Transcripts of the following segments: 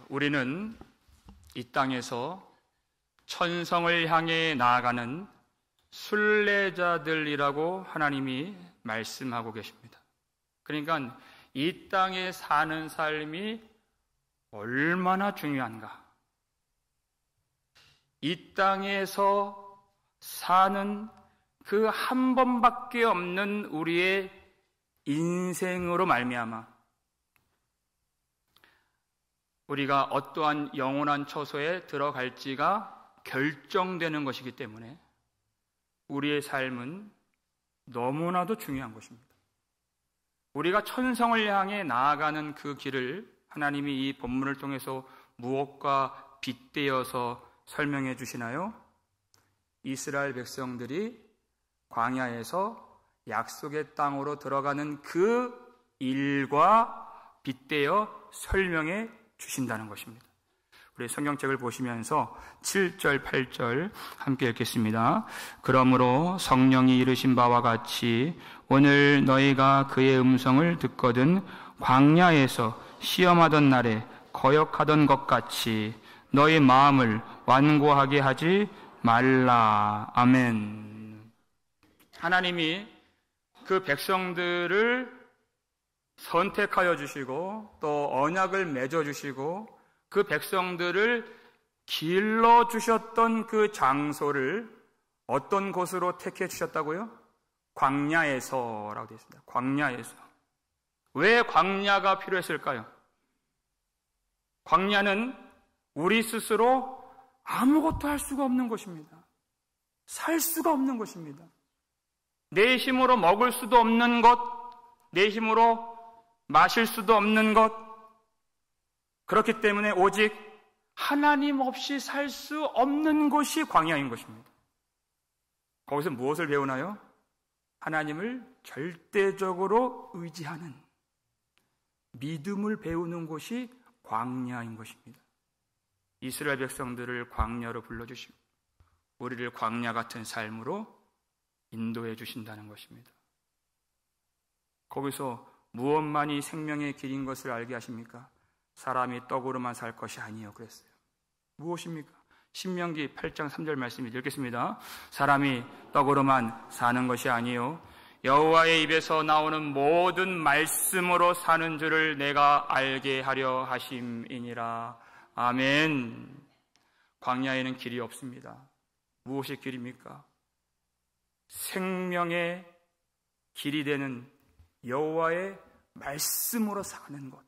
우리는 이 땅에서 천성을 향해 나아가는 순례자들이라고 하나님이 말씀하고 계십니다. 그러니까 이 땅에 사는 삶이 얼마나 중요한가? 이 땅에서 사는 그 한 번밖에 없는 우리의 인생으로 말미암아 우리가 어떠한 영원한 처소에 들어갈지가 결정되는 것이기 때문에 우리의 삶은 너무나도 중요한 것입니다. 우리가 천성을 향해 나아가는 그 길을 하나님이 이 본문을 통해서 무엇과 빗대어서 설명해 주시나요? 이스라엘 백성들이 광야에서 약속의 땅으로 들어가는 그 일과 빗대어 설명해 주신다는 것입니다. 우리 성경책을 보시면서 7절, 8절 함께 읽겠습니다. 그러므로 성령이 이르신 바와 같이 오늘 너희가 그의 음성을 듣거든 광야에서 시험하던 날에 거역하던 것 같이 너희 마음을 완고하게 하지 말라. 아멘. 하나님이 그 백성들을 선택하여 주시고 또 언약을 맺어 주시고 그 백성들을 길러 주셨던 그 장소를 어떤 곳으로 택해 주셨다고요? 광야에서라고 되어 있습니다. 광야에서. 왜 광야가 필요했을까요? 광야는 우리 스스로 아무것도 할 수가 없는 것입니다. 살 수가 없는 것입니다. 내 힘으로 먹을 수도 없는 것, 내 힘으로 마실 수도 없는 것, 그렇기 때문에 오직 하나님 없이 살 수 없는 곳이 광야인 것입니다. 거기서 무엇을 배우나요? 하나님을 절대적으로 의지하는 믿음을 배우는 곳이 광야인 것입니다. 이스라엘 백성들을 광야로 불러주시고 우리를 광야 같은 삶으로 인도해 주신다는 것입니다. 거기서 무엇만이 생명의 길인 것을 알게 하십니까? 사람이 떡으로만 살 것이 아니요 그랬어요. 무엇입니까? 신명기 8장 3절 말씀을 읽겠습니다. 사람이 떡으로만 사는 것이 아니요 여호와의 입에서 나오는 모든 말씀으로 사는 줄을 내가 알게 하려 하심이니라. 아멘. 광야에는 길이 없습니다. 무엇이 길입니까? 생명의 길이 되는 여호와의 말씀으로 사는 것.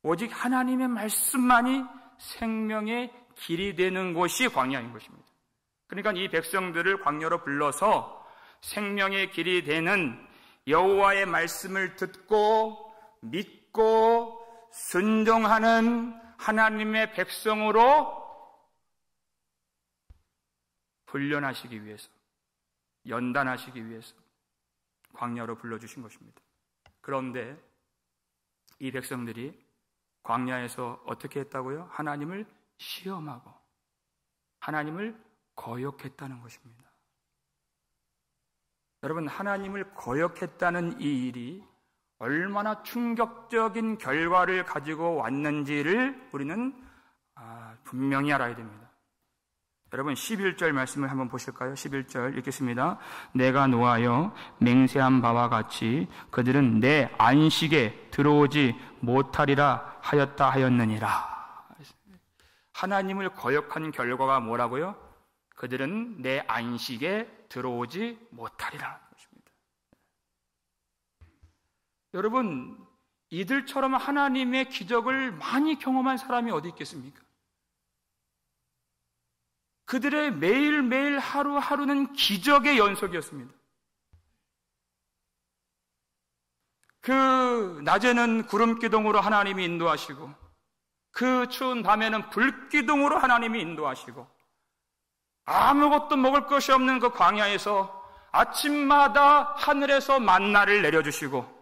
오직 하나님의 말씀만이 생명의 길이 되는 곳이 광야인 것입니다. 그러니까 이 백성들을 광야로 불러서 생명의 길이 되는 여호와의 말씀을 듣고 믿고 순종하는 하나님의 백성으로 훈련하시기 위해서, 연단하시기 위해서 광야로 불러주신 것입니다. 그런데 이 백성들이 광야에서 어떻게 했다고요? 하나님을 시험하고 하나님을 거역했다는 것입니다. 여러분, 하나님을 거역했다는 이 일이 얼마나 충격적인 결과를 가지고 왔는지를 우리는 분명히 알아야 됩니다. 여러분 11절 말씀을 한번 보실까요? 11절 읽겠습니다. 내가 노하여 맹세한 바와 같이 그들은 내 안식에 들어오지 못하리라 하였다 하였느니라. 하나님을 거역한 결과가 뭐라고요? 그들은 내 안식에 들어오지 못하리라. 여러분, 이들처럼 하나님의 기적을 많이 경험한 사람이 어디 있겠습니까? 그들의 매일매일 하루하루는 기적의 연속이었습니다. 그 낮에는 구름기둥으로 하나님이 인도하시고 그 추운 밤에는 불기둥으로 하나님이 인도하시고 아무것도 먹을 것이 없는 그 광야에서 아침마다 하늘에서 만나를 내려주시고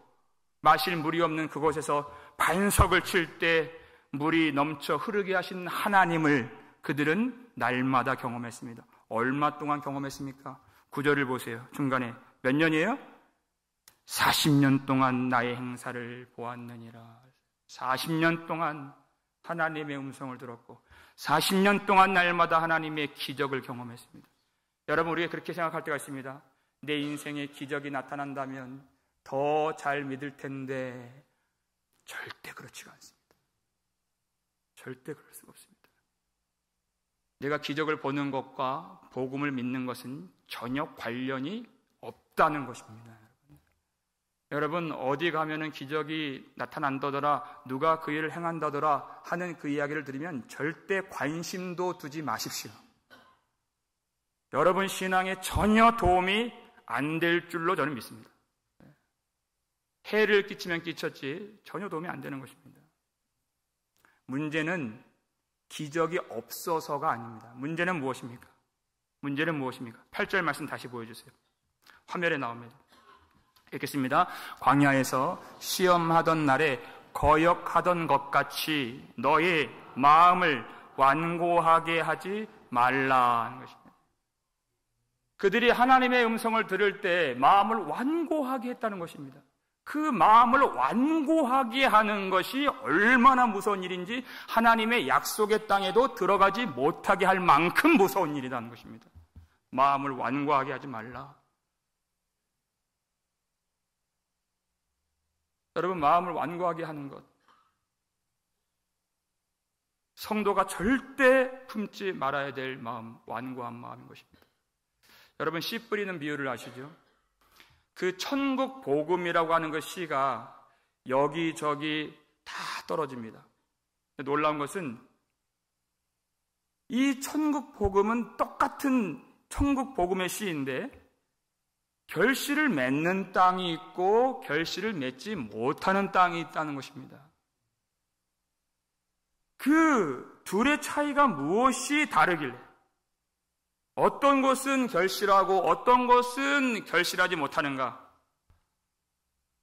마실 물이 없는 그곳에서 반석을 칠 때 물이 넘쳐 흐르게 하신 하나님을 그들은 날마다 경험했습니다. 얼마 동안 경험했습니까? 9절을 보세요. 중간에 몇 년이에요? 40년 동안 나의 행사를 보았느니라. 40년 동안 하나님의 음성을 들었고 40년 동안 날마다 하나님의 기적을 경험했습니다. 여러분, 우리가 그렇게 생각할 때가 있습니다. 내 인생에 기적이 나타난다면 더 잘 믿을 텐데 절대 그렇지가 않습니다. 절대 그럴 수가 없습니다. 내가 기적을 보는 것과 복음을 믿는 것은 전혀 관련이 없다는 것입니다. 여러분, 어디 가면은 기적이 나타난다더라, 누가 그 일을 행한다더라 하는 그 이야기를 들으면 절대 관심도 두지 마십시오. 여러분 신앙에 전혀 도움이 안 될 줄로 저는 믿습니다. 해를 끼치면 끼쳤지 전혀 도움이 안 되는 것입니다. 문제는 기적이 없어서가 아닙니다. 문제는 무엇입니까? 문제는 무엇입니까? 8절 말씀 다시 보여주세요. 화면에 나옵니다. 읽겠습니다. 광야에서 시험하던 날에 거역하던 것 같이 너의 마음을 완고하게 하지 말라 하는 것입니다. 그들이 하나님의 음성을 들을 때 마음을 완고하게 했다는 것입니다. 그 마음을 완고하게 하는 것이 얼마나 무서운 일인지 하나님의 약속의 땅에도 들어가지 못하게 할 만큼 무서운 일이라는 것입니다. 마음을 완고하게 하지 말라. 여러분, 마음을 완고하게 하는 것, 성도가 절대 품지 말아야 될 마음, 완고한 마음인 것입니다. 여러분, 씨 뿌리는 비유를 아시죠? 그 천국 복음이라고 하는 그 씨가 여기저기 다 떨어집니다. 놀라운 것은 이 천국 복음은 똑같은 천국 복음의 씨인데 결실을 맺는 땅이 있고 결실을 맺지 못하는 땅이 있다는 것입니다. 그 둘의 차이가 무엇이 다르길래 어떤 것은 결실하고 어떤 것은 결실하지 못하는가?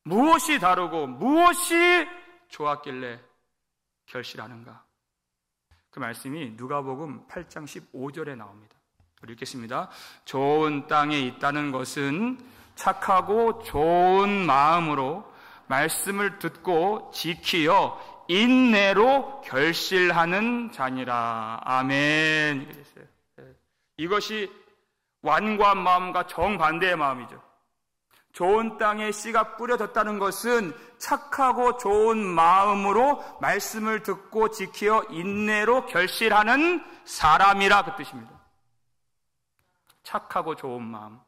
무엇이 다르고 무엇이 좋았길래 결실하는가? 그 말씀이 누가복음 8장 15절에 나옵니다. 우리 읽겠습니다. 좋은 땅에 있다는 것은 착하고 좋은 마음으로 말씀을 듣고 지키어 인내로 결실하는 자니라. 아멘. 이것이 완고한 마음과 정반대의 마음이죠. 좋은 땅에 씨가 뿌려졌다는 것은 착하고 좋은 마음으로 말씀을 듣고 지키어 인내로 결실하는 사람이라 그 뜻입니다. 착하고 좋은 마음,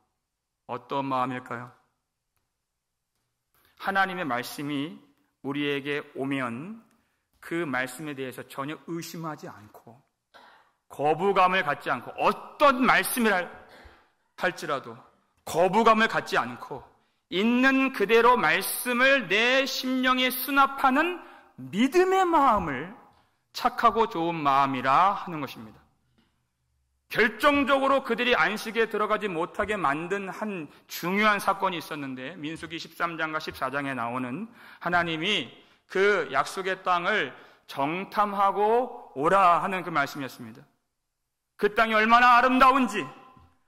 어떤 마음일까요? 하나님의 말씀이 우리에게 오면 그 말씀에 대해서 전혀 의심하지 않고 거부감을 갖지 않고 어떤 말씀이라 할지라도 거부감을 갖지 않고 있는 그대로 말씀을 내 심령에 수납하는 믿음의 마음을 착하고 좋은 마음이라 하는 것입니다. 결정적으로 그들이 안식에 들어가지 못하게 만든 한 중요한 사건이 있었는데 민수기 13장과 14장에 나오는 하나님이 그 약속의 땅을 정탐하고 오라 하는 그 말씀이었습니다. 그 땅이 얼마나 아름다운지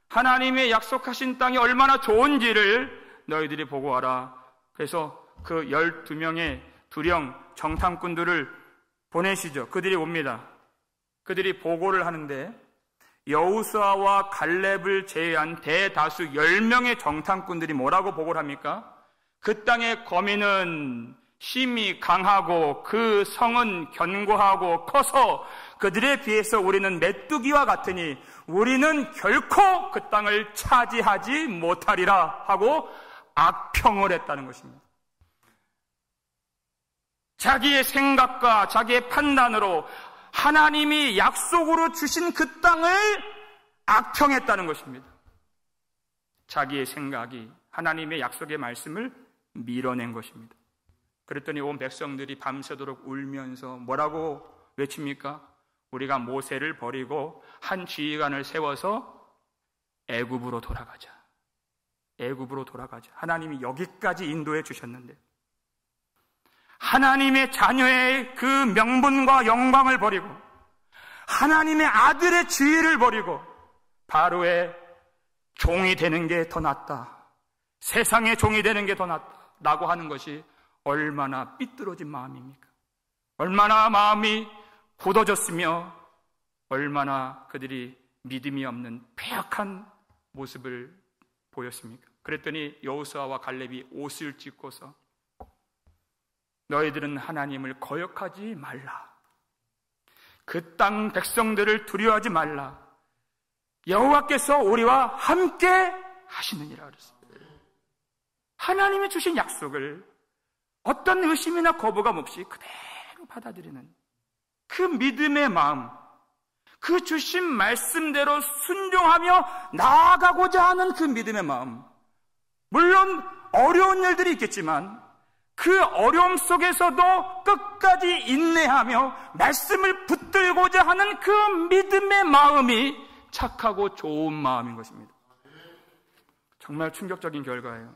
하나님의 약속하신 땅이 얼마나 좋은지를 너희들이 보고 와라. 그래서 그 12명의 두령 정탐꾼들을 보내시죠. 그들이 옵니다. 그들이 보고를 하는데 여호수아와 갈렙을 제외한 대다수 10명의 정탐꾼들이 뭐라고 보고를 합니까? 그 땅의 거민은 힘이 강하고 그 성은 견고하고 커서 그들에 비해서 우리는 메뚜기와 같으니 우리는 결코 그 땅을 차지하지 못하리라 하고 악평을 했다는 것입니다. 자기의 생각과 자기의 판단으로 하나님이 약속으로 주신 그 땅을 악평했다는 것입니다. 자기의 생각이 하나님의 약속의 말씀을 밀어낸 것입니다. 그랬더니 온 백성들이 밤새도록 울면서 뭐라고 외칩니까? 우리가 모세를 버리고 한 지휘관을 세워서 애굽으로 돌아가자. 애굽으로 돌아가자. 하나님이 여기까지 인도해 주셨는데 하나님의 자녀의 그 명분과 영광을 버리고 하나님의 아들의 지위를 버리고 바로의 종이 되는 게 더 낫다. 세상의 종이 되는 게 더 낫다. 라고 하는 것이 얼마나 삐뚤어진 마음입니까? 얼마나 마음이 굳어졌으며 얼마나 그들이 믿음이 없는 패역한 모습을 보였습니까? 그랬더니 여호수아와 갈렙이 옷을 찢고서 너희들은 하나님을 거역하지 말라. 그 땅 백성들을 두려워하지 말라. 여호와께서 우리와 함께 하시느니라 그랬습니다. 하나님이 주신 약속을 어떤 의심이나 거부감 없이 그대로 받아들이는 그 믿음의 마음, 그 주신 말씀대로 순종하며 나아가고자 하는 그 믿음의 마음. 물론 어려운 일들이 있겠지만 그 어려움 속에서도 끝까지 인내하며 말씀을 붙들고자 하는 그 믿음의 마음이 착하고 좋은 마음인 것입니다. 정말 충격적인 결과예요.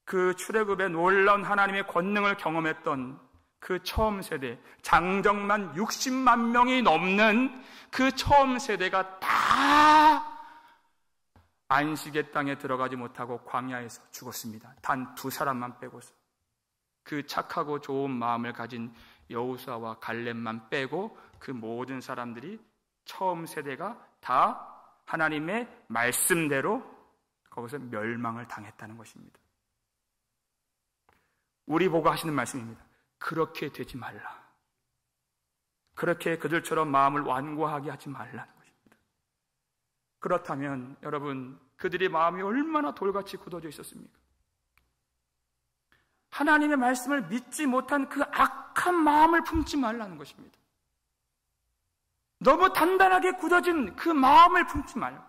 그 출애굽의 놀라운 하나님의 권능을 경험했던 그 처음 세대, 장정만 60만 명이 넘는 그 처음 세대가 다 안식의 땅에 들어가지 못하고 광야에서 죽었습니다. 단 2사람만 빼고서. 그 착하고 좋은 마음을 가진 여호수아와 갈렙만 빼고 그 모든 사람들이 처음 세대가 다 하나님의 말씀대로 거기서 멸망을 당했다는 것입니다. 우리 보고 하시는 말씀입니다. 그렇게 되지 말라. 그렇게 그들처럼 마음을 완고하게 하지 말라는 것입니다. 그렇다면 여러분, 그들의 마음이 얼마나 돌같이 굳어져 있었습니까? 하나님의 말씀을 믿지 못한 그 악한 마음을 품지 말라는 것입니다. 너무 단단하게 굳어진 그 마음을 품지 말라.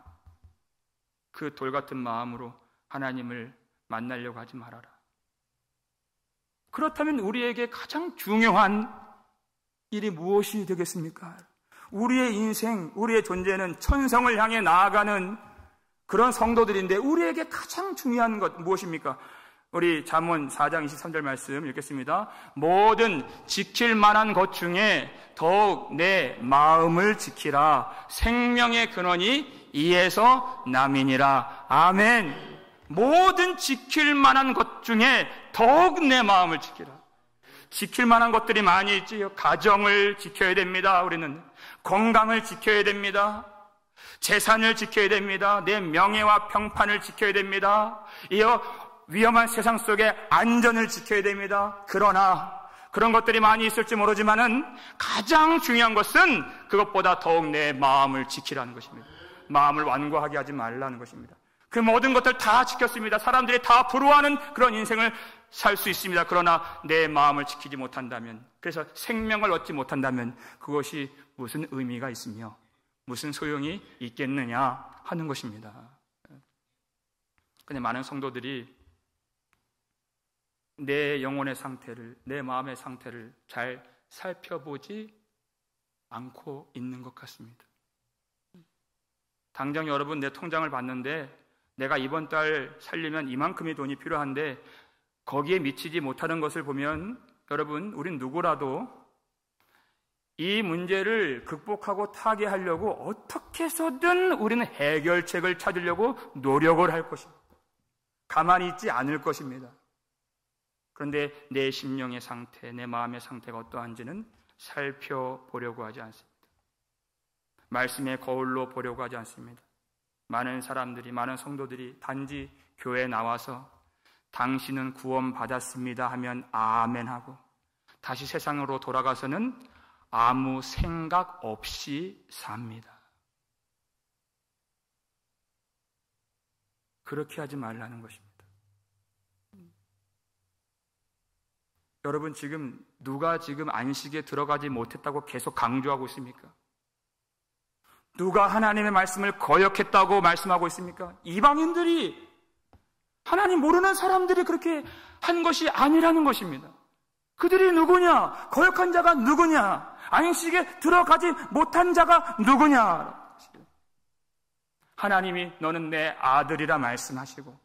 그 돌같은 마음으로 하나님을 만나려고 하지 말아라. 그렇다면 우리에게 가장 중요한 일이 무엇이 되겠습니까? 우리의 인생, 우리의 존재는 천성을 향해 나아가는 그런 성도들인데 우리에게 가장 중요한 것 무엇입니까? 우리 잠언 4장 23절 말씀 읽겠습니다. 모든 지킬 만한 것 중에 더욱 내 마음을 지키라. 생명의 근원이 이에서 남이니라. 아멘. 모든 지킬 만한 것 중에 더욱 내 마음을 지키라. 지킬 만한 것들이 많이 있지요. 가정을 지켜야 됩니다. 우리는 건강을 지켜야 됩니다. 재산을 지켜야 됩니다. 내 명예와 평판을 지켜야 됩니다. 이어 위험한 세상 속에 안전을 지켜야 됩니다. 그러나 그런 것들이 많이 있을지 모르지만은 가장 중요한 것은 그것보다 더욱 내 마음을 지키라는 것입니다. 마음을 완고하게 하지 말라는 것입니다. 그 모든 것들 다 지켰습니다. 사람들이 다 부러워하는 그런 인생을 살 수 있습니다. 그러나 내 마음을 지키지 못한다면, 그래서 생명을 얻지 못한다면 그것이 무슨 의미가 있으며 무슨 소용이 있겠느냐 하는 것입니다. 근데 많은 성도들이 내 영혼의 상태를, 내 마음의 상태를 잘 살펴보지 않고 있는 것 같습니다. 당장 여러분 내 통장을 봤는데 내가 이번 달 살려면 이만큼의 돈이 필요한데 거기에 미치지 못하는 것을 보면 여러분, 우린 누구라도 이 문제를 극복하고 타개하려고 어떻게 해서든 우리는 해결책을 찾으려고 노력을 할 것입니다. 가만히 있지 않을 것입니다. 그런데 내 심령의 상태, 내 마음의 상태가 어떠한지는 살펴보려고 하지 않습니다. 말씀의 거울로 보려고 하지 않습니다. 많은 사람들이, 많은 성도들이 단지 교회에 나와서 당신은 구원받았습니다 하면 아멘 하고 다시 세상으로 돌아가서는 아무 생각 없이 삽니다. 그렇게 하지 말라는 것입니다. 여러분, 지금 누가 지금 안식에 들어가지 못했다고 계속 강조하고 있습니까? 누가 하나님의 말씀을 거역했다고 말씀하고 있습니까? 이방인들이, 하나님 모르는 사람들이 그렇게 한 것이 아니라는 것입니다. 그들이 누구냐? 거역한 자가 누구냐? 안식에 들어가지 못한 자가 누구냐? 하나님이 너는 내 아들이라 말씀하시고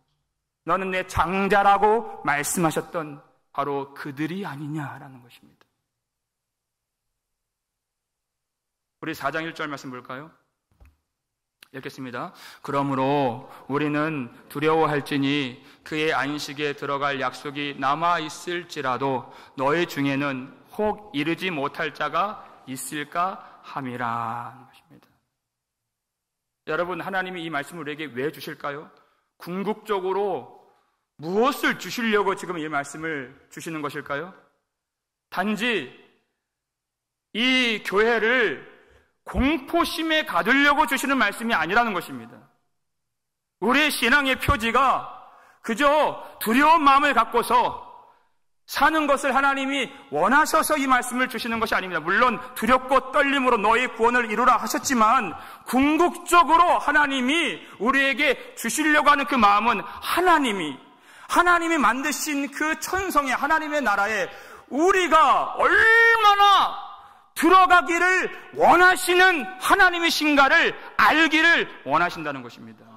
너는 내 장자라고 말씀하셨던 바로 그들이 아니냐라는 것입니다. 우리 4장 1절 말씀 볼까요? 읽겠습니다. 그러므로 우리는 두려워할지니 그의 안식에 들어갈 약속이 남아 있을지라도 너희 중에는 혹 이르지 못할 자가 있을까 함이라 하는 것입니다. 여러분, 하나님이 이 말씀을 우리에게 왜 주실까요? 궁극적으로 무엇을 주시려고 지금 이 말씀을 주시는 것일까요? 단지 이 교회를 공포심에 가두려고 주시는 말씀이 아니라는 것입니다. 우리의 신앙의 표지가 그저 두려운 마음을 갖고서 사는 것을 하나님이 원하셔서 이 말씀을 주시는 것이 아닙니다. 물론 두렵고 떨림으로 너희 구원을 이루라 하셨지만 궁극적으로 하나님이 우리에게 주시려고 하는 그 마음은 하나님이 만드신 그 천성의 하나님의 나라에 우리가 얼마나 들어가기를 원하시는 하나님이신가를 알기를 원하신다는 것입니다.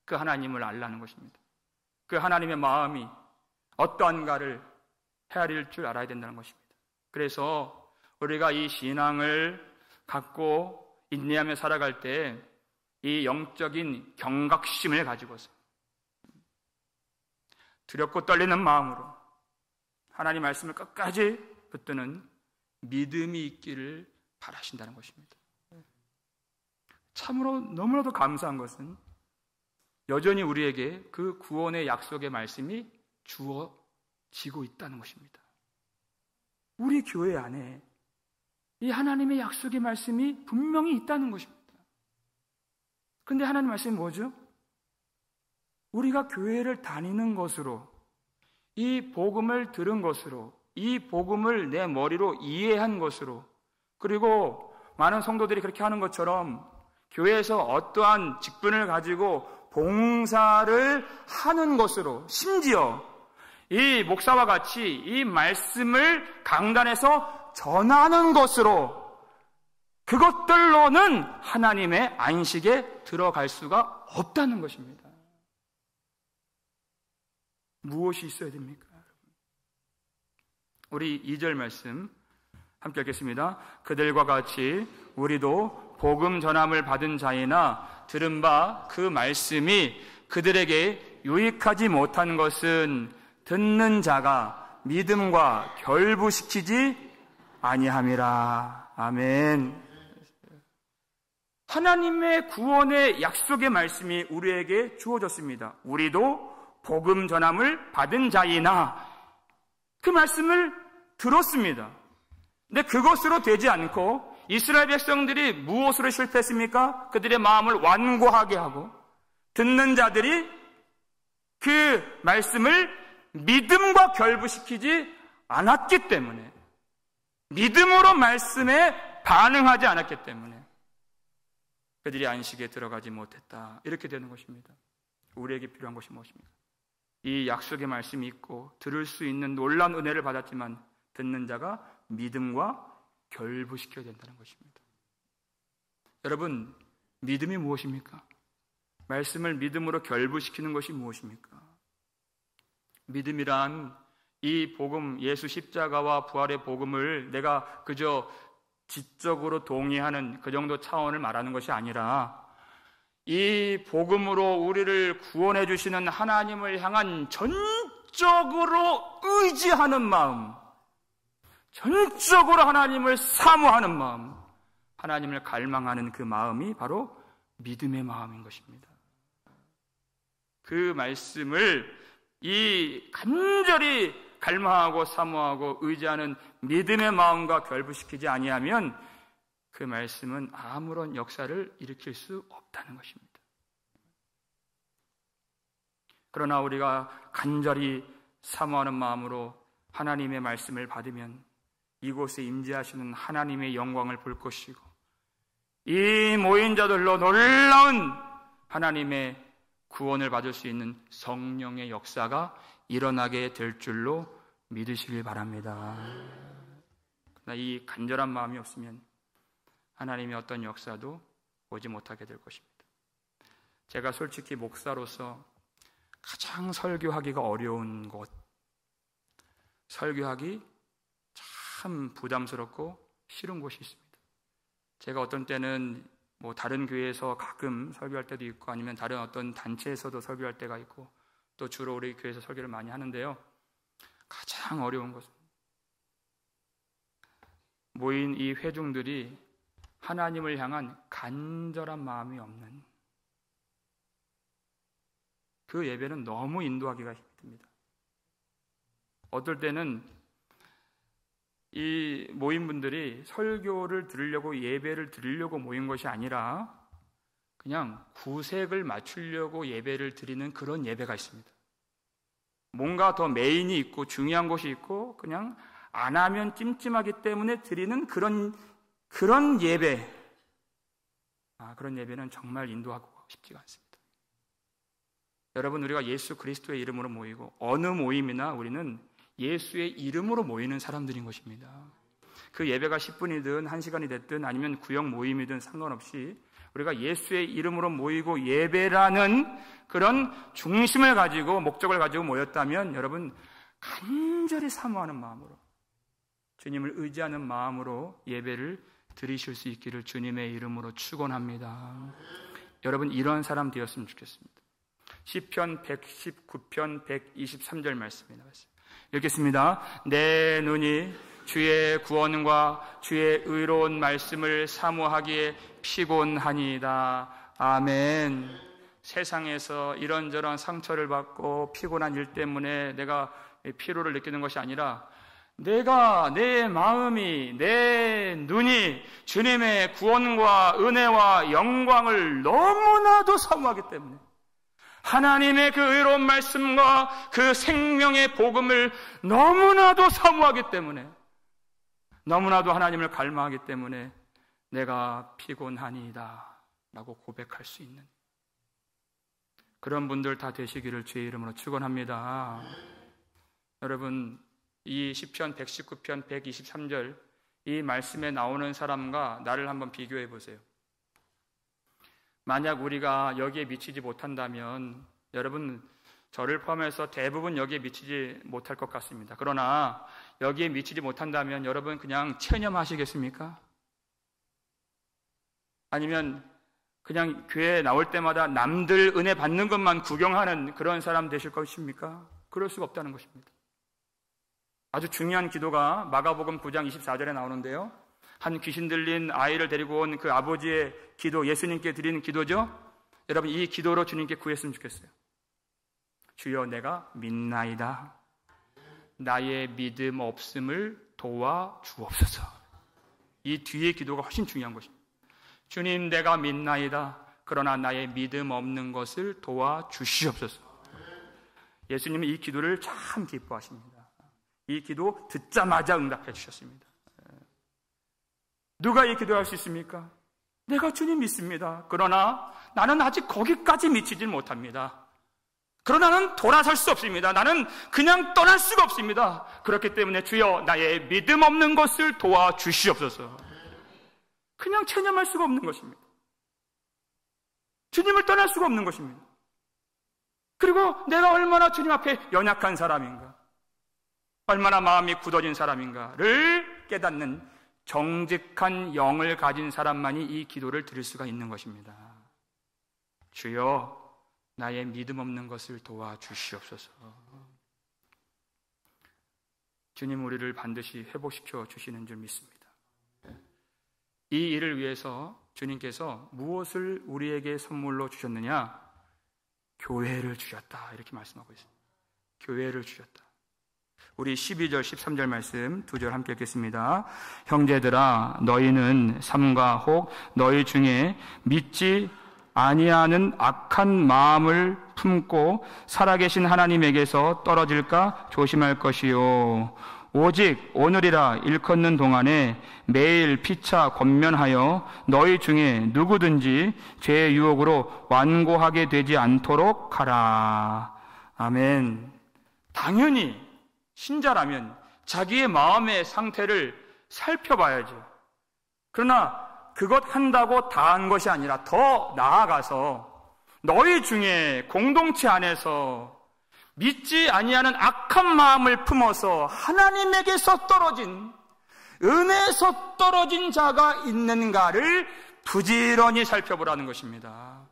그 하나님을 알라는 것입니다. 그 하나님의 마음이 어떠한가를 헤아릴 줄 알아야 된다는 것입니다. 그래서 우리가 이 신앙을 갖고 인내하며 살아갈 때 이 영적인 경각심을 가지고서 두렵고 떨리는 마음으로 하나님 말씀을 끝까지 붙드는 믿음이 있기를 바라신다는 것입니다. 참으로 너무나도 감사한 것은 여전히 우리에게 그 구원의 약속의 말씀이 주어지고 있다는 것입니다. 우리 교회 안에 이 하나님의 약속의 말씀이 분명히 있다는 것입니다. 그런데 하나님 말씀이 뭐죠? 우리가 교회를 다니는 것으로, 이 복음을 들은 것으로, 이 복음을 내 머리로 이해한 것으로, 그리고 많은 성도들이 그렇게 하는 것처럼 교회에서 어떠한 직분을 가지고 봉사를 하는 것으로, 심지어 이 목사와 같이 이 말씀을 강단에서 전하는 것으로, 그것들로는 하나님의 안식에 들어갈 수가 없다는 것입니다. 무엇이 있어야 됩니까? 우리 2절 말씀 함께 읽겠습니다. 그들과 같이 우리도 복음 전함을 받은 자이나 들은 바 그 말씀이 그들에게 유익하지 못한 것은 듣는 자가 믿음과 결부시키지 아니함이라. 아멘. 하나님의 구원의 약속의 말씀이 우리에게 주어졌습니다. 우리도 복음 전함을 받은 자이나, 그 말씀을 들었습니다. 근데 그것으로 되지 않고 이스라엘 백성들이 무엇으로 실패했습니까? 그들의 마음을 완고하게 하고 듣는 자들이 그 말씀을 믿음과 결부시키지 않았기 때문에, 믿음으로 말씀에 반응하지 않았기 때문에 그들이 안식에 들어가지 못했다. 이렇게 되는 것입니다. 우리에게 필요한 것이 무엇입니까? 이 약속의 말씀이 있고 들을 수 있는 놀라운 은혜를 받았지만 듣는 자가 믿음과 결부시켜야 된다는 것입니다. 여러분, 믿음이 무엇입니까? 말씀을 믿음으로 결부시키는 것이 무엇입니까? 믿음이란 이 복음, 예수 십자가와 부활의 복음을 내가 그저 지적으로 동의하는 그 정도 차원을 말하는 것이 아니라 이 복음으로 우리를 구원해 주시는 하나님을 향한 전적으로 의지하는 마음, 전적으로 하나님을 사모하는 마음, 하나님을 갈망하는 그 마음이 바로 믿음의 마음인 것입니다. 그 말씀을 이 간절히 갈망하고 사모하고 의지하는 믿음의 마음과 결부시키지 아니하면 그 말씀은 아무런 역사를 일으킬 수 없다는 것입니다. 그러나 우리가 간절히 사모하는 마음으로 하나님의 말씀을 받으면 이곳에 임재하시는 하나님의 영광을 볼 것이고, 이 모인 자들로 놀라운 하나님의 구원을 받을 수 있는 성령의 역사가 일어나게 될 줄로 믿으시길 바랍니다. 그러나 이 간절한 마음이 없으면 하나님의 어떤 역사도 오지 못하게 될 것입니다. 제가 솔직히 목사로서 가장 설교하기가 어려운 곳, 설교하기 참 부담스럽고 싫은 곳이 있습니다. 제가 어떤 때는 다른 교회에서 가끔 설교할 때도 있고, 아니면 다른 어떤 단체에서도 설교할 때가 있고, 또 주로 우리 교회에서 설교를 많이 하는데요. 가장 어려운 것은 모인 이 회중들이 하나님을 향한 간절한 마음이 없는 그 예배는 너무 인도하기가 힘듭니다. 어떨 때는 이 모인 분들이 설교를 들으려고 예배를 드리려고 모인 것이 아니라 그냥 구색을 맞추려고 예배를 드리는 그런 예배가 있습니다. 뭔가 더 메인이 있고 중요한 것이 있고 그냥 안 하면 찜찜하기 때문에 드리는 그런 예배. 그런 예배는 정말 인도하고 싶지가 않습니다. 여러분, 우리가 예수 그리스도의 이름으로 모이고 어느 모임이나 우리는 예수의 이름으로 모이는 사람들인 것입니다. 그 예배가 10분이든 1시간이 됐든 아니면 구역 모임이든 상관없이 우리가 예수의 이름으로 모이고 예배라는 그런 중심을 가지고 목적을 가지고 모였다면 여러분 간절히 사모하는 마음으로 주님을 의지하는 마음으로 예배를 드리실 수 있기를 주님의 이름으로 축원합니다. 여러분 이런 사람 되었으면 좋겠습니다. 시편 119편 123절 말씀이 나왔습니다. 읽겠습니다. 내 눈이 주의 구원과 주의 의로운 말씀을 사모하기에 피곤하니이다. 아멘. 세상에서 이런저런 상처를 받고 피곤한 일 때문에 내가 피로를 느끼는 것이 아니라 내가 내 마음이 내 눈이 주님의 구원과 은혜와 영광을 너무나도 사모하기 때문에 하나님의 그 의로운 말씀과 그 생명의 복음을 너무나도 사모하기 때문에 너무나도 하나님을 갈망하기 때문에 내가 피곤하니이다 라고 고백할 수 있는 그런 분들 다 되시기를 주의 이름으로 축원합니다. 여러분 이 시편 119편 123절 이 말씀에 나오는 사람과 나를 한번 비교해 보세요. 만약 우리가 여기에 미치지 못한다면 여러분 저를 포함해서 대부분 여기에 미치지 못할 것 같습니다. 그러나 여기에 미치지 못한다면 여러분 그냥 체념하시겠습니까? 아니면 그냥 교회에 나올 때마다 남들 은혜 받는 것만 구경하는 그런 사람 되실 것입니까? 그럴 수가 없다는 것입니다. 아주 중요한 기도가 마가복음 9장 24절에 나오는데요. 한 귀신 들린 아이를 데리고 온 그 아버지의 기도, 예수님께 드리는 기도죠. 여러분 이 기도로 주님께 구했으면 좋겠어요. 주여 내가 믿나이다. 나의 믿음 없음을 도와주옵소서. 이 뒤의 기도가 훨씬 중요한 것입니다. 주님 내가 믿나이다. 그러나 나의 믿음 없는 것을 도와주시옵소서. 예수님은 이 기도를 참 기뻐하십니다. 이 기도 듣자마자 응답해 주셨습니다. 누가 이 기도할 수 있습니까? 내가 주님 믿습니다. 그러나 나는 아직 거기까지 미치질 못합니다. 그러나 나는 돌아설 수 없습니다. 나는 그냥 떠날 수가 없습니다. 그렇기 때문에 주여 나의 믿음 없는 것을 도와주시옵소서. 그냥 체념할 수가 없는 것입니다. 주님을 떠날 수가 없는 것입니다. 그리고 내가 얼마나 주님 앞에 연약한 사람인가, 얼마나 마음이 굳어진 사람인가를 깨닫는 정직한 영을 가진 사람만이 이 기도를 드릴 수가 있는 것입니다. 주여 나의 믿음 없는 것을 도와주시옵소서. 주님 우리를 반드시 회복시켜 주시는 줄 믿습니다. 이 일을 위해서 주님께서 무엇을 우리에게 선물로 주셨느냐? 교회를 주셨다 이렇게 말씀하고 있습니다. 교회를 주셨다. 우리 12절 13절 말씀 두 절 함께 읽겠습니다. 형제들아 너희는 삼가 혹 너희 중에 믿지 아니하는 악한 마음을 품고 살아계신 하나님에게서 떨어질까 조심할 것이요 오직 오늘이라 일컫는 동안에 매일 피차 권면하여 너희 중에 누구든지 죄의 유혹으로 완고하게 되지 않도록 하라. 아멘. 당연히 신자라면 자기의 마음의 상태를 살펴봐야죠. 그러나 그것 한다고 다 한 것이 아니라 더 나아가서 너희 중에 공동체 안에서 믿지 아니하는 악한 마음을 품어서 하나님에게서 떨어진, 은혜에서 떨어진 자가 있는가를 부지런히 살펴보라는 것입니다.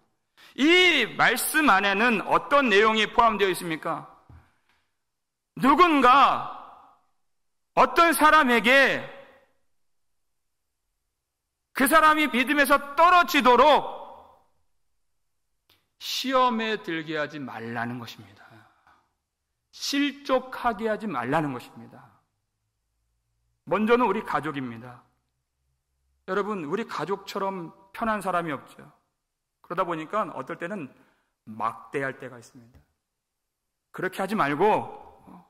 이 말씀 안에는 어떤 내용이 포함되어 있습니까? 누군가 어떤 사람에게 그 사람이 믿음에서 떨어지도록 시험에 들게 하지 말라는 것입니다. 실족하게 하지 말라는 것입니다. 먼저는 우리 가족입니다. 여러분, 우리 가족처럼 편한 사람이 없죠. 그러다 보니까 어떨 때는 막대할 때가 있습니다. 그렇게 하지 말고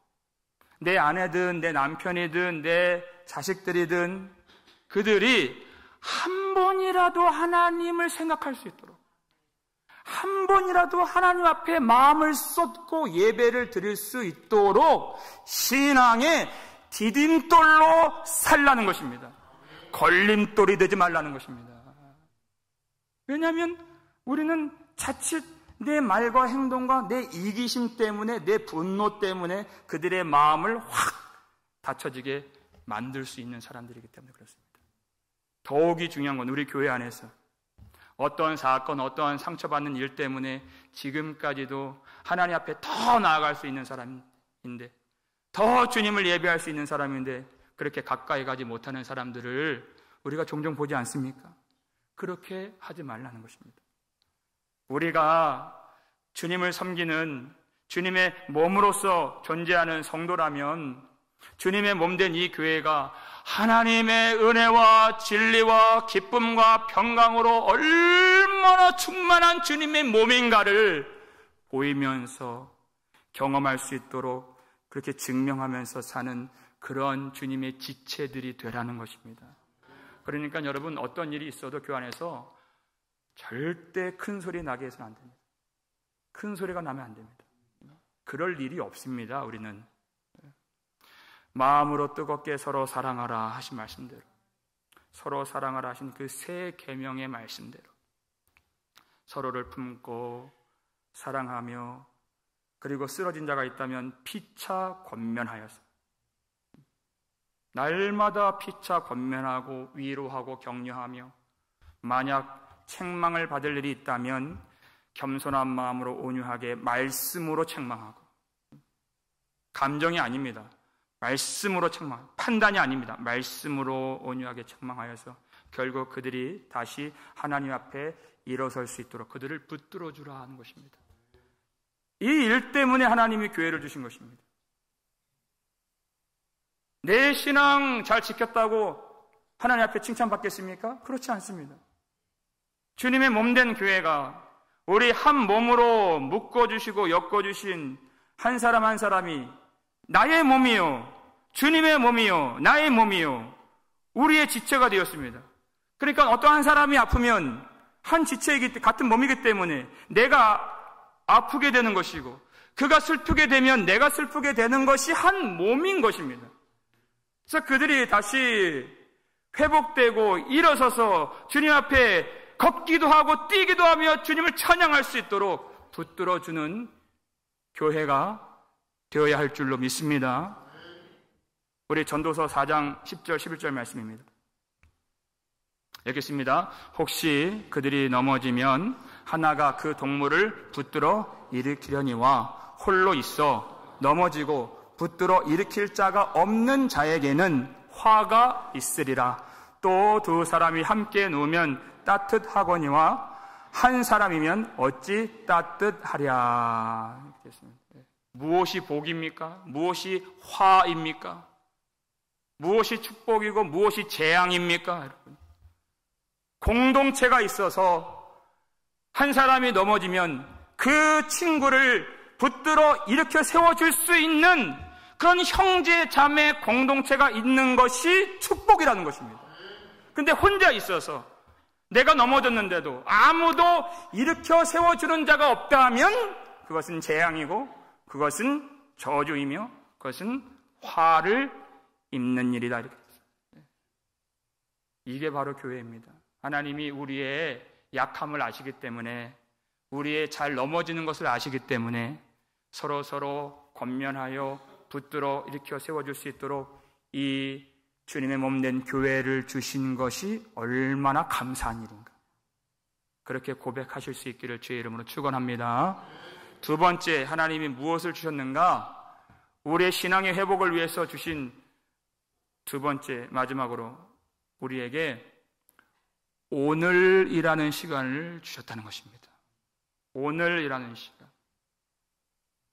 내 아내든 내 남편이든 내 자식들이든 그들이 한 번이라도 하나님을 생각할 수 있도록, 한 번이라도 하나님 앞에 마음을 쏟고 예배를 드릴 수 있도록 신앙의 디딤돌로 살라는 것입니다. 걸림돌이 되지 말라는 것입니다. 왜냐하면 우리는 자칫 내 말과 행동과 내 이기심 때문에, 내 분노 때문에 그들의 마음을 확 닫혀지게 만들 수 있는 사람들이기 때문에 그렇습니다. 더욱이 중요한 건 우리 교회 안에서 어떠한 사건, 어떠한 상처받는 일 때문에 지금까지도 하나님 앞에 더 나아갈 수 있는 사람인데, 더 주님을 예배할 수 있는 사람인데 그렇게 가까이 가지 못하는 사람들을 우리가 종종 보지 않습니까? 그렇게 하지 말라는 것입니다. 우리가 주님을 섬기는 주님의 몸으로서 존재하는 성도라면 주님의 몸된 이 교회가 하나님의 은혜와 진리와 기쁨과 평강으로 얼마나 충만한 주님의 몸인가를 보이면서 경험할 수 있도록 그렇게 증명하면서 사는 그런 주님의 지체들이 되라는 것입니다. 그러니까 여러분, 어떤 일이 있어도 교회 안에서 절대 큰 소리 나게 해서는 안 됩니다. 큰 소리가 나면 안 됩니다. 그럴 일이 없습니다. 우리는 마음으로 뜨겁게 서로 사랑하라 하신 말씀대로, 서로 사랑하라 하신 그 새 계명의 말씀대로 서로를 품고 사랑하며, 그리고 쓰러진 자가 있다면 피차 권면하여서 날마다 피차 권면하고 위로하고 격려하며, 만약 책망을 받을 일이 있다면 겸손한 마음으로 온유하게 말씀으로 책망하고, 감정이 아닙니다. 말씀으로 책망, 판단이 아닙니다. 말씀으로 온유하게 책망하여서 결국 그들이 다시 하나님 앞에 일어설 수 있도록 그들을 붙들어 주라 하는 것입니다. 이 일 때문에 하나님이 교회를 주신 것입니다. 내 신앙 잘 지켰다고 하나님 앞에 칭찬받겠습니까? 그렇지 않습니다. 주님의 몸된 교회가 우리 한 몸으로 묶어주시고 엮어주신 한 사람 한 사람이 나의 몸이요, 주님의 몸이요, 나의 몸이요, 우리의 지체가 되었습니다. 그러니까 어떠한 사람이 아프면 한 지체이기, 같은 몸이기 때문에 내가 아프게 되는 것이고, 그가 슬프게 되면 내가 슬프게 되는 것이 한 몸인 것입니다. 그래서 그들이 다시 회복되고 일어서서 주님 앞에 걷기도 하고 뛰기도 하며 주님을 찬양할 수 있도록 붙들어주는 교회가 되어야 할 줄로 믿습니다. 우리 전도서 4장 10절 11절 말씀입니다. 읽겠습니다. 혹시 그들이 넘어지면 하나가 그 동물을 붙들어 일으키려니와 홀로 있어 넘어지고 붙들어 일으킬 자가 없는 자에게는 화가 있으리라. 또 두 사람이 함께 누우면 따뜻하거니와 한 사람이면 어찌 따뜻하랴. 무엇이 복입니까? 무엇이 화입니까? 무엇이 축복이고 무엇이 재앙입니까? 여러분, 공동체가 있어서 한 사람이 넘어지면 그 친구를 붙들어 일으켜 세워줄 수 있는 그런 형제 자매 공동체가 있는 것이 축복이라는 것입니다. 근데 혼자 있어서 내가 넘어졌는데도 아무도 일으켜 세워주는 자가 없다면 그것은 재앙이고 그것은 저주이며 그것은 화를 입는 일이다. 이게 바로 교회입니다. 하나님이 우리의 약함을 아시기 때문에, 우리의 잘 넘어지는 것을 아시기 때문에 서로 권면하여 붙들어 일으켜 세워줄 수 있도록 이 주님의 몸된 교회를 주신 것이 얼마나 감사한 일인가. 그렇게 고백하실 수 있기를 주의 이름으로 축원합니다. 두 번째, 하나님이 무엇을 주셨는가? 우리의 신앙의 회복을 위해서 주신 두 번째, 마지막으로 우리에게 오늘이라는 시간을 주셨다는 것입니다. 오늘이라는 시간.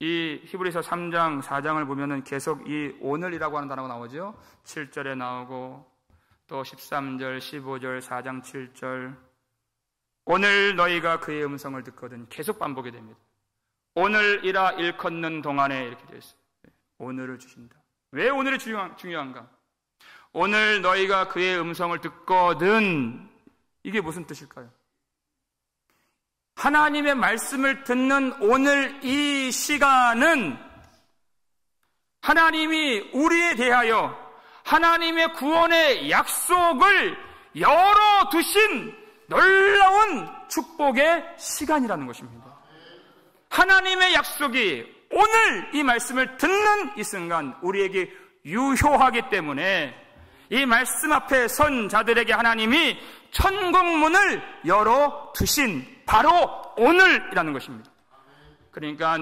이 히브리서 3장, 4장을 보면은 계속 이 오늘이라고 하는 단어가 나오죠. 7절에 나오고 또 13절, 15절, 4장 7절. 오늘 너희가 그의 음성을 듣거든 계속 반복이 됩니다. 오늘이라 일컫는 동안에 이렇게 되어 있어요. 오늘을 주신다. 왜 오늘이 중요한가? 오늘 너희가 그의 음성을 듣거든. 이게 무슨 뜻일까요? 하나님의 말씀을 듣는 오늘 이 시간은 하나님이 우리에 대하여 하나님의 구원의 약속을 열어두신 놀라운 축복의 시간이라는 것입니다. 하나님의 약속이 오늘 이 말씀을 듣는 이 순간 우리에게 유효하기 때문에 이 말씀 앞에 선 자들에게 하나님이 천국문을 열어두신 바로 오늘이라는 것입니다. 그러니까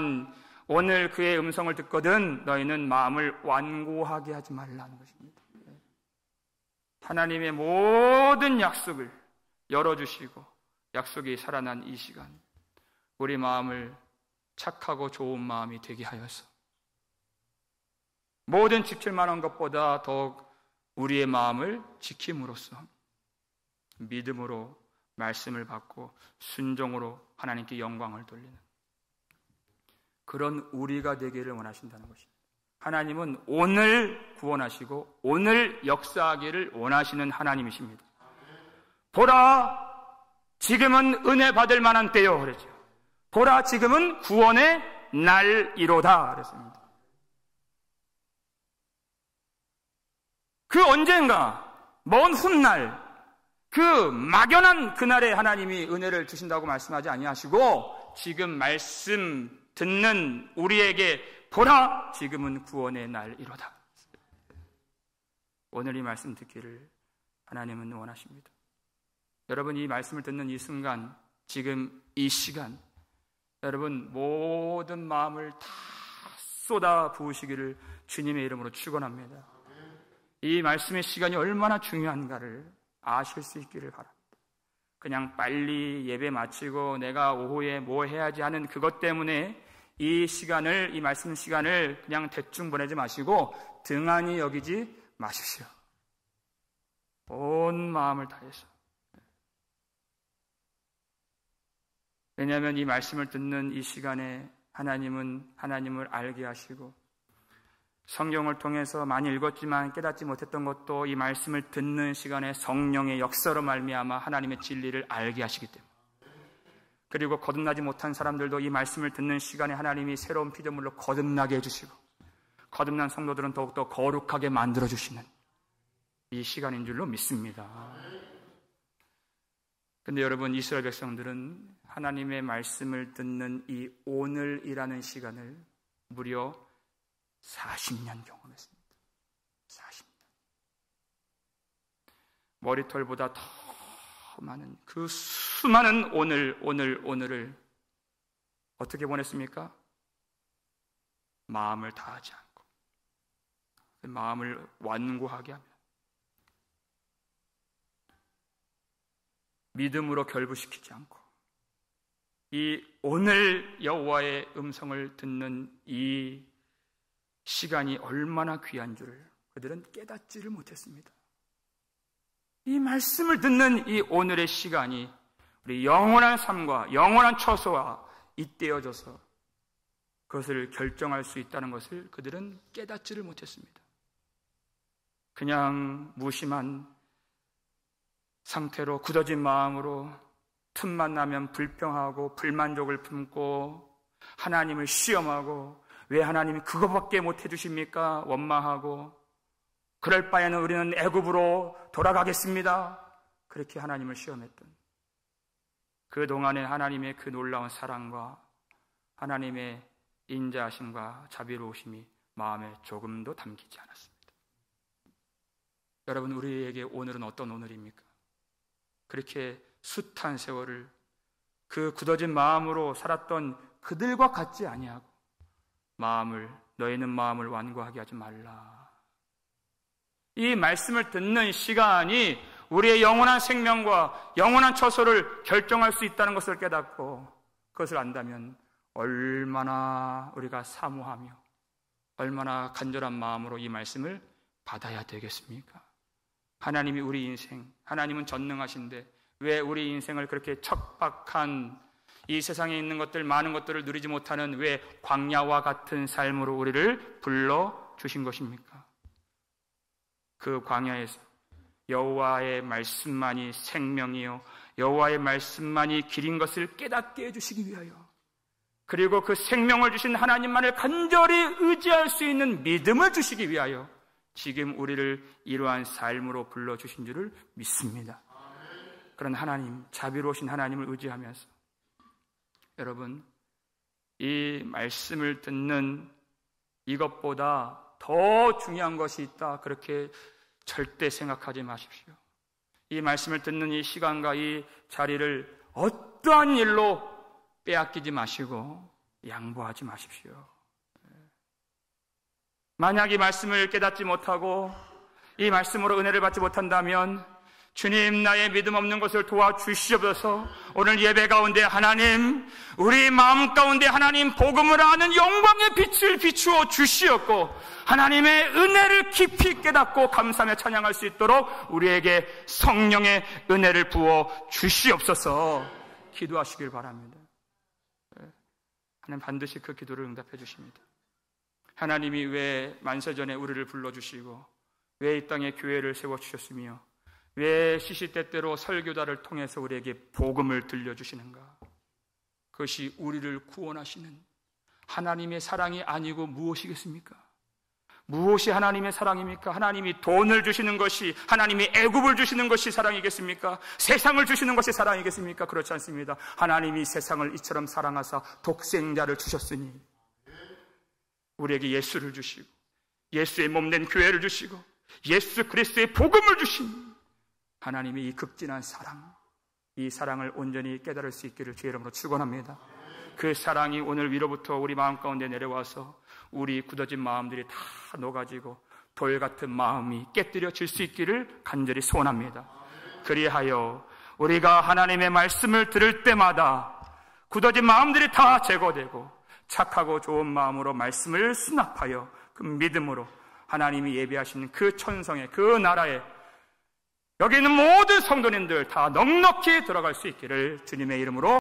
오늘 그의 음성을 듣거든 너희는 마음을 완고하게 하지 말라는 것입니다. 하나님의 모든 약속을 열어주시고 약속이 살아난 이 시간 우리 마음을 착하고 좋은 마음이 되게 하여서 모든 지킬 만한 것보다 더욱 우리의 마음을 지킴으로써 믿음으로 말씀을 받고 순종으로 하나님께 영광을 돌리는 그런 우리가 되기를 원하신다는 것입니다. 하나님은 오늘 구원하시고 오늘 역사하기를 원하시는 하나님이십니다. 보라, 지금은 은혜 받을 만한 때요 그랬죠. 보라, 지금은 구원의 날이로다 그랬습니다. 그 언젠가 먼 훗날 그 막연한 그날에 하나님이 은혜를 주신다고 말씀하지 아니하시고 지금 말씀 듣는 우리에게 보라, 지금은 구원의 날이로다. 오늘 이 말씀 듣기를 하나님은 원하십니다. 여러분, 이 말씀을 듣는 이 순간, 지금 이 시간, 여러분 모든 마음을 다 쏟아 부으시기를 주님의 이름으로 축원합니다. 이 말씀의 시간이 얼마나 중요한가를 아실 수 있기를 바랍니다. 그냥 빨리 예배 마치고 내가 오후에 뭐 해야지 하는 그것 때문에 이 시간을, 이 말씀 시간을 그냥 대충 보내지 마시고 등한히 여기지 마십시오. 온 마음을 다해서. 왜냐하면 이 말씀을 듣는 이 시간에 하나님은 하나님을 알게 하시고 성경을 통해서 많이 읽었지만 깨닫지 못했던 것도 이 말씀을 듣는 시간에 성령의 역사로 말미암아 하나님의 진리를 알게 하시기 때문에, 그리고 거듭나지 못한 사람들도 이 말씀을 듣는 시간에 하나님이 새로운 피조물로 거듭나게 해주시고 거듭난 성도들은 더욱더 거룩하게 만들어주시는 이 시간인 줄로 믿습니다. 근데 여러분, 이스라엘 백성들은 하나님의 말씀을 듣는 이 오늘이라는 시간을 무려 40년 경험했습니다. 40년. 머리털보다 더 많은 그 수많은 오늘을 어떻게 보냈습니까? 마음을 다하지 않고 마음을 완고하게 하며 믿음으로 결부시키지 않고 이 오늘 여호와의 음성을 듣는 이 시간이 얼마나 귀한 줄을 그들은 깨닫지를 못했습니다. 이 말씀을 듣는 이 오늘의 시간이 우리 영원한 삶과 영원한 처소와 잇대어져서 그것을 결정할 수 있다는 것을 그들은 깨닫지를 못했습니다. 그냥 무심한 상태로 굳어진 마음으로 틈만 나면 불평하고 불만족을 품고 하나님을 시험하고 왜 하나님이 그거밖에 못 해주십니까? 원망하고 그럴 바에는 우리는 애굽으로 돌아가겠습니다. 그렇게 하나님을 시험했던 그동안에 하나님의 그 놀라운 사랑과 하나님의 인자하심과 자비로우심이 마음에 조금도 담기지 않았습니다. 여러분, 우리에게 오늘은 어떤 오늘입니까? 그렇게 숱한 세월을 그 굳어진 마음으로 살았던 그들과 같지 아니하고 너희는 마음을 완고하게 하지 말라. 이 말씀을 듣는 시간이 우리의 영원한 생명과 영원한 처소를 결정할 수 있다는 것을 깨닫고 그것을 안다면 얼마나 우리가 사모하며 얼마나 간절한 마음으로 이 말씀을 받아야 되겠습니까? 하나님이 우리 인생, 하나님은 전능하신데 왜 우리 인생을 그렇게 척박한 이 세상에 있는 것들, 많은 것들을 누리지 못하는 왜 광야와 같은 삶으로 우리를 불러주신 것입니까? 그 광야에서 여호와의 말씀만이 생명이요 여호와의 말씀만이 길인 것을 깨닫게 해주시기 위하여, 그리고 그 생명을 주신 하나님만을 간절히 의지할 수 있는 믿음을 주시기 위하여 지금 우리를 이러한 삶으로 불러주신 줄을 믿습니다. 그런 하나님, 자비로우신 하나님을 의지하면서 여러분, 이 말씀을 듣는 이것보다 더 중요한 것이 있다, 그렇게 절대 생각하지 마십시오. 이 말씀을 듣는 이 시간과 이 자리를 어떠한 일로 빼앗기지 마시고 양보하지 마십시오. 만약 이 말씀을 깨닫지 못하고 이 말씀으로 은혜를 받지 못한다면 주님, 나의 믿음 없는 것을 도와주시옵소서. 오늘 예배 가운데 하나님, 우리 마음 가운데 하나님 복음을 아는 영광의 빛을 비추어 주시옵고 하나님의 은혜를 깊이 깨닫고 감사하며 찬양할 수 있도록 우리에게 성령의 은혜를 부어 주시옵소서. 기도하시길 바랍니다. 하나님 반드시 그 기도를 응답해 주십니다. 하나님이 왜 만세전에 우리를 불러주시고 왜 이 땅에 교회를 세워주셨으며 왜 시시때때로 설교자를 통해서 우리에게 복음을 들려주시는가? 그것이 우리를 구원하시는 하나님의 사랑이 아니고 무엇이겠습니까? 무엇이 하나님의 사랑입니까? 하나님이 돈을 주시는 것이, 하나님이 애굽을 주시는 것이 사랑이겠습니까? 세상을 주시는 것이 사랑이겠습니까? 그렇지 않습니다. 하나님이 세상을 이처럼 사랑하사 독생자를 주셨으니 우리에게 예수를 주시고 예수의 몸된 교회를 주시고 예수 그리스도의 복음을 주신 하나님의 이 극진한 사랑, 이 사랑을 온전히 깨달을 수 있기를 주의 이름으로 축원합니다. 그 사랑이 오늘 위로부터 우리 마음 가운데 내려와서 우리 굳어진 마음들이 다 녹아지고 돌 같은 마음이 깨뜨려질 수 있기를 간절히 소원합니다. 그리하여 우리가 하나님의 말씀을 들을 때마다 굳어진 마음들이 다 제거되고 착하고 좋은 마음으로 말씀을 수납하여 그 믿음으로 하나님이 예비하신 그 천성의 그 나라에 여기 있는 모든 성도님들 다 넉넉히 들어갈 수 있기를 주님의 이름으로